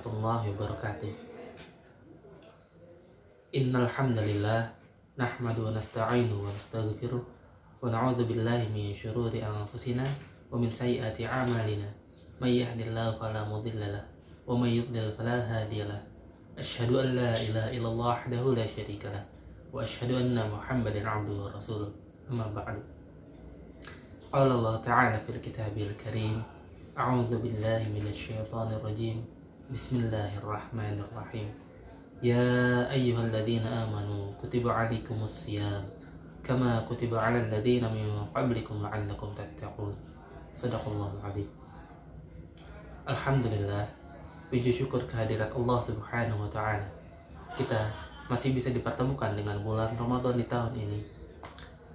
warahmatullahi wabarakatuh. Innal hamdalillah nahmadu wa nasta'inu wa nastaghfiruh wa na'udzu billahi min syururi anfusina wa min sayyiati a'malina. May yahdihillahu fala mudilla lahu wa may yudlil fala hadiya lahu. Asyhadu an la ilaha illallah wahdahu la syarika lahu wa asyhadu anna Muhammadan 'abduhu wa rasuluh. Amma ba'du. Qala Allah ta'ala fil kitabil karim. A'udzu billahi minasy syaithanir rajim. Bismillahirrahmanirrahim. Ya ayyuhalladzina amanu kutiba 'alaikumus syiyam kama kutiba 'alal ladzina min qablikum la'allakum tattaqun. Shadaqallahul 'adzim. Alhamdulillah, puji syukur kehadirat Allah Subhanahu wa taala. Kita masih bisa dipertemukan dengan bulan Ramadan di tahun ini.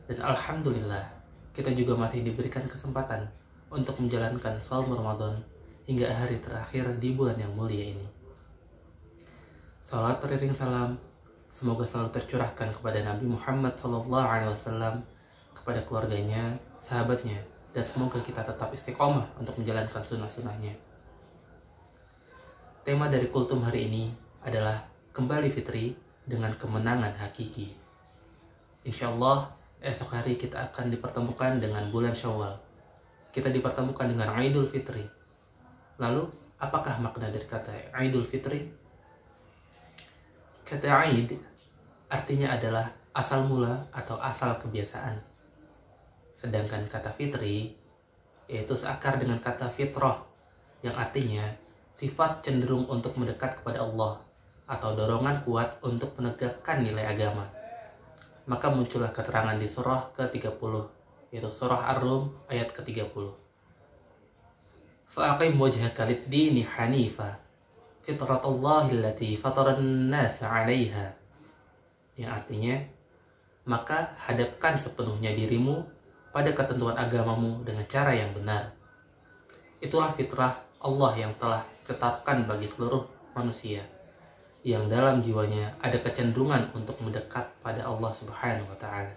Dan alhamdulillah, kita juga masih diberikan kesempatan untuk menjalankan saum Ramadan hingga hari terakhir di bulan yang mulia ini. Salat teriring salam semoga selalu tercurahkan kepada Nabi Muhammad SAW, kepada keluarganya, sahabatnya, dan semoga kita tetap istiqomah untuk menjalankan sunnah-sunnahnya. Tema dari kultum hari ini adalah kembali fitri dengan kemenangan hakiki. Insya Allah esok hari kita akan dipertemukan dengan bulan Syawal. Kita dipertemukan dengan Idul Fitri. Lalu, apakah makna dari kata Idul Fitri? Kata Aid artinya adalah asal mula atau asal kebiasaan. Sedangkan kata fitri yaitu seakar dengan kata fitrah yang artinya sifat cenderung untuk mendekat kepada Allah atau dorongan kuat untuk menegakkan nilai agama. Maka muncullah keterangan di surah ke-30, yaitu surah Ar-Rum ayat ke-30. Fa'aqim wajhaka lid-dini hanifa fitratallahi allati fataran nasa 'alaiha. Yang artinya, maka hadapkan sepenuhnya dirimu pada ketentuan agamamu dengan cara yang benar. Itulah fitrah Allah yang telah tetapkan bagi seluruh manusia, yang dalam jiwanya ada kecenderungan untuk mendekat pada Allah Subhanahu wa taala.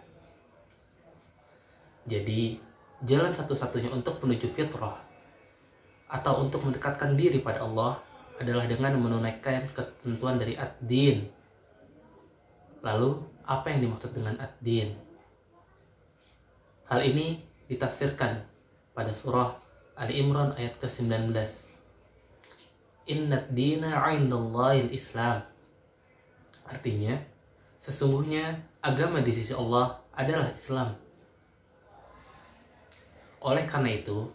Jadi, jalan satu-satunya untuk menuju fitrah atau untuk mendekatkan diri pada Allah adalah dengan menunaikan ketentuan dari ad-din. Lalu, apa yang dimaksud dengan ad-din? Hal ini ditafsirkan pada surah Ali Imran ayat ke-19. Innad dina 'indallahil Islam. Artinya, sesungguhnya agama di sisi Allah adalah Islam. Oleh karena itu,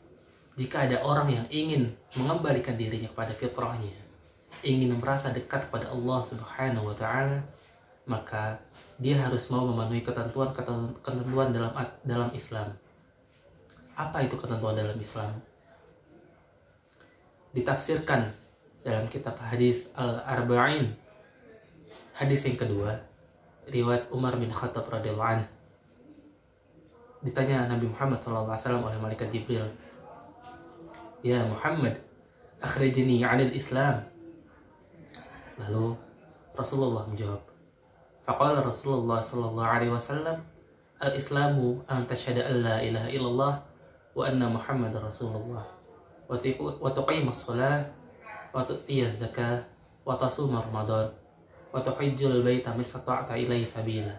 jika ada orang yang ingin mengembalikan dirinya kepada fitrahnya, ingin merasa dekat kepada Allah Subhanahu wa taala, maka dia harus mau memenuhi ketentuan dalam Islam. Apa itu ketentuan dalam Islam? Ditafsirkan dalam kitab hadis Al-Arba'in, hadis yang kedua, riwayat Umar bin Khattab radhiyallahu anhu. Ditanya Nabi Muhammad SAW oleh malaikat Jibril, "Ya Muhammad, akhrijni 'anil Islam." Lalu Rasulullah menjawab, faqala Rasulullah sallallahu alaihi wasallam, "Al-Islamu an tashhada an la ilaha illallah wa anna Muhammadar Rasulullah wa tuqimas shalah wa tu'tiyaz zakah wa tasuma Ramadan wa tuhajjul baita man istata'ta ilaihi sabila."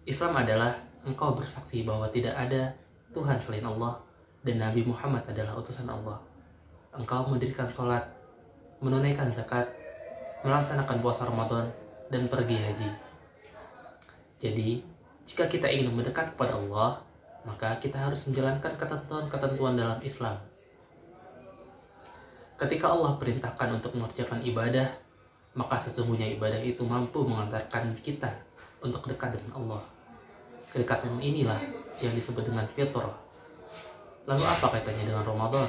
Islam adalah engkau bersaksi bahwa tidak ada Tuhan selain Allah dan Nabi Muhammad adalah utusan Allah. Engkau mendirikan sholat, menunaikan zakat, melaksanakan puasa Ramadan, dan pergi haji. Jadi, jika kita ingin mendekat kepada Allah, maka kita harus menjalankan ketentuan-ketentuan dalam Islam. Ketika Allah perintahkan untuk mengerjakan ibadah, maka sesungguhnya ibadah itu mampu mengantarkan kita untuk dekat dengan Allah. Kedekatan inilah yang disebut dengan fitrah. Lalu apa kaitannya dengan Ramadan?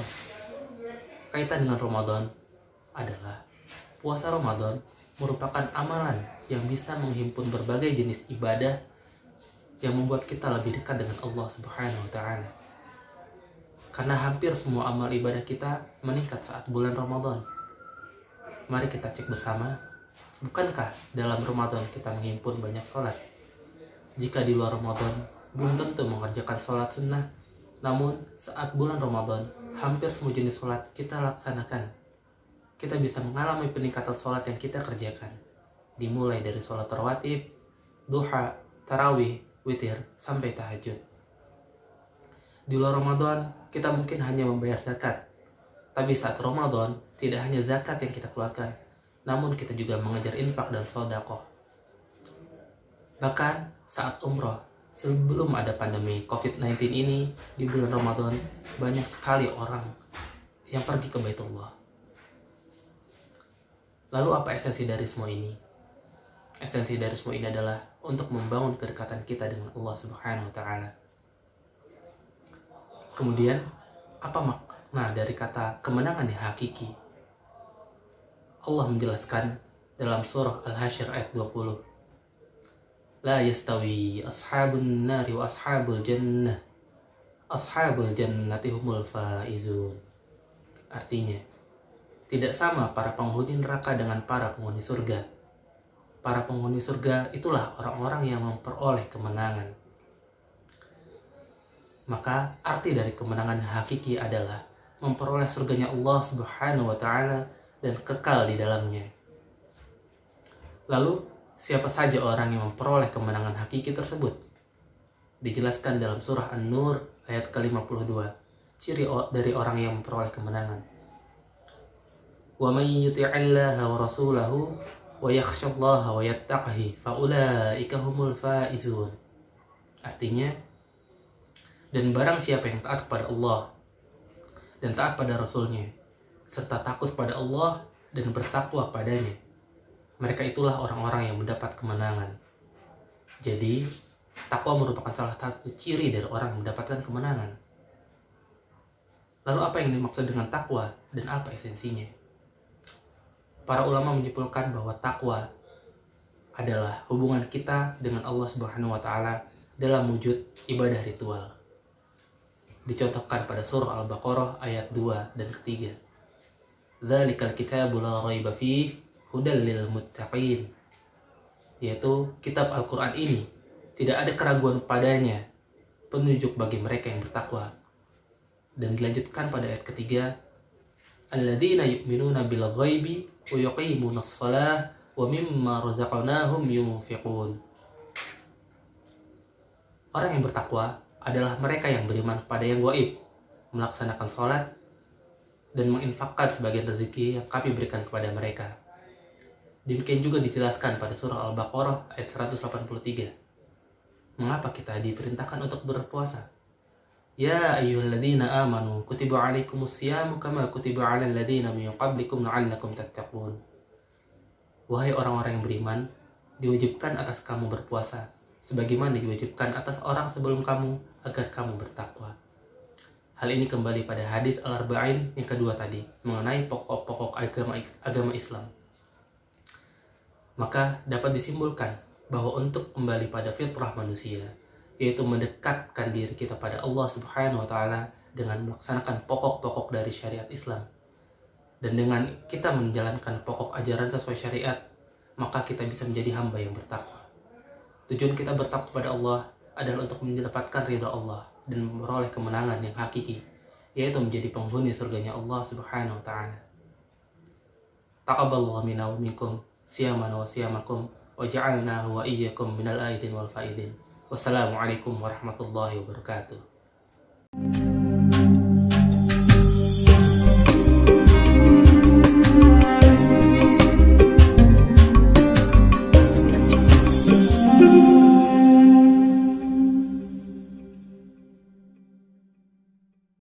Kaitan dengan Ramadan adalah puasa Ramadan merupakan amalan yang bisa menghimpun berbagai jenis ibadah yang membuat kita lebih dekat dengan Allah Subhanahu wa taala. Karena hampir semua amal ibadah kita meningkat saat bulan Ramadan. Mari kita cek bersama, bukankah dalam Ramadan kita menghimpun banyak sholat? Jika di luar Ramadan belum tentu mengerjakan sholat sunnah, namun saat bulan Ramadan hampir semua jenis sholat kita laksanakan. Kita bisa mengalami peningkatan sholat yang kita kerjakan. Dimulai dari sholat rawatib, duha, tarawih, witir, sampai tahajud. Di luar Ramadan, kita mungkin hanya membayar zakat. Tapi saat Ramadan, tidak hanya zakat yang kita keluarkan, namun kita juga mengejar infak dan sedekah. Bahkan saat umroh, sebelum ada pandemi COVID-19 ini, di bulan Ramadan, banyak sekali orang yang pergi ke Baitullah. Lalu apa esensi dari semua ini? Esensi dari semua ini adalah untuk membangun kedekatan kita dengan Allah Subhanahu wa Ta'ala. Kemudian, apa makna dari kata kemenangan yang hakiki? Allah menjelaskan dalam surah Al-Hasyr ayat 20. La yastawi ashabun nari wa ashabul jannah. Ashabul jannati humul faizun. Artinya, tidak sama para penghuni neraka dengan para penghuni surga. Para penghuni surga itulah orang-orang yang memperoleh kemenangan. Maka arti dari kemenangan hakiki adalah memperoleh surganya Allah Subhanahu wa Ta'ala dan kekal di dalamnya. Lalu, siapa saja orang yang memperoleh kemenangan hakiki tersebut? Dijelaskan dalam surah An-Nur ayat ke-52, ciri dari orang yang memperoleh kemenangan. Wa may yuti'illaha wa rasulahu wa yakhshallaha wa yattaqihi fa ulaika humul faizun. Artinya, dan barang siapa yang taat kepada Allah dan taat pada Rasulnya, serta takut pada Allah dan bertakwa padanya, mereka itulah orang-orang yang mendapat kemenangan. Jadi, takwa merupakan salah satu ciri dari orang yang mendapatkan kemenangan. Lalu apa yang dimaksud dengan takwa dan apa esensinya? Para ulama menyimpulkan bahwa takwa adalah hubungan kita dengan Allah Subhanahu wa Ta'ala dalam wujud ibadah ritual. Dicontohkan pada surah Al-Baqarah ayat 2 dan ketiga. Dzalikal kitabu la raiba fihi hudal lil muttaqin. Yaitu kitab Al-Quran ini tidak ada keraguan padanya, penunjuk bagi mereka yang bertakwa. Dan dilanjutkan pada ayat ketiga, alladzina yu'minuna bil ghaibi wa yuqimunas shalah wa mimma razaqnahum yunfiqun. Orang yang bertakwa adalah mereka yang beriman kepada yang gaib, melaksanakan sholat, dan menginfakkan sebagian rezeki yang kami berikan kepada mereka. Demikian juga dijelaskan pada surah Al-Baqarah ayat 183. Mengapa kita diperintahkan untuk berpuasa? Ya ayyuhalladzina amanu kutiba alaikumus siyamu kama kutiba alal ladzina min qablikum la'allakum tattaqun. Wahai orang-orang yang beriman, diwajibkan atas kamu berpuasa sebagaimana diwajibkan atas orang sebelum kamu agar kamu bertakwa. Hal ini kembali pada hadis Al-Arba'in yang kedua tadi, mengenai pokok-pokok agama Islam. Maka dapat disimpulkan bahwa untuk kembali pada fitrah manusia, yaitu mendekatkan diri kita pada Allah Subhanahu wa Ta'ala dengan melaksanakan pokok-pokok dari syariat Islam. Dan dengan kita menjalankan pokok ajaran sesuai syariat, maka kita bisa menjadi hamba yang bertakwa. Tujuan kita bertakwa kepada Allah adalah untuk mendapatkan ridha Allah dan memperoleh kemenangan yang hakiki, yaitu menjadi penghuni surganya Allah Subhanahu wa Ta'ala. Taqabbalallahu minna wa minkum siyamana wa siyamakum wa ja'alnahu wa iyyakum minal aidin wal faidin. Wassalamualaikum warahmatullahi wabarakatuh.